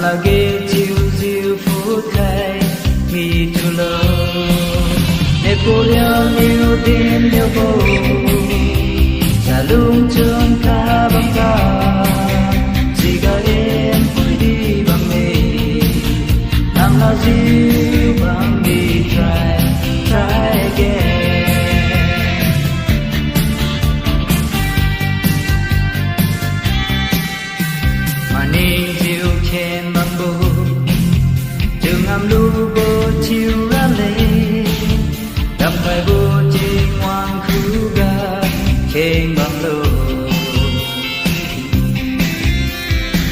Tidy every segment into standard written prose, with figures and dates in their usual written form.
là ghê chiều diêu phút khai mi tu lơ Napoleon yêu tin yêu vô cha lung trường ca bằng ca chỉ ga em vui đi bằng mê nam là diêu bằng đi try again mà nên diêu khen bằng bố trường am lu bố chiều ra lệ đâm phải bố chê ngoan khứ ga khen bằng lô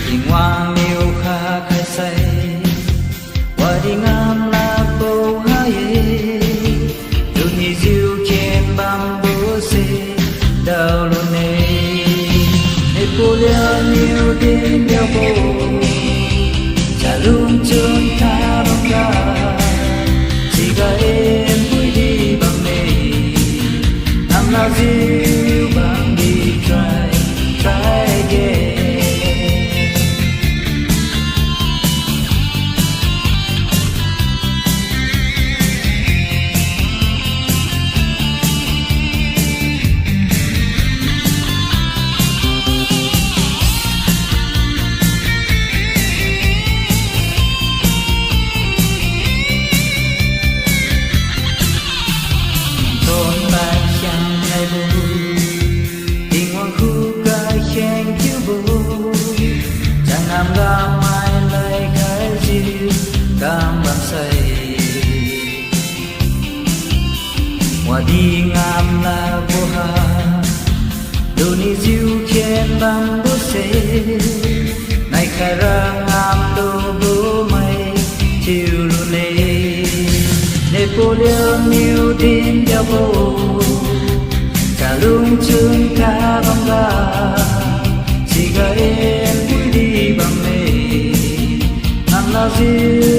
thì ngoan yêu kha khai say và đi ngam là bố hai đôi như diêu khen bằng bố xê đào luôn nê Napoleon yêu đến yêu bố cha luôn trơn tha bằng ca chỉ ga em vui đi bằng mê nam là diêu bằng đi try again Nam ga mai lời khai diêu cam bằng say hoa đi ngam là vô hà đồ ni diêu khen bằng bố xê này khai ra ngam đồ bố mày chiều luôn nê Napoleon yêu tin theo bố cả lung chương ca bằng ga chỉ ga em vui đi bằng mê nam là diêu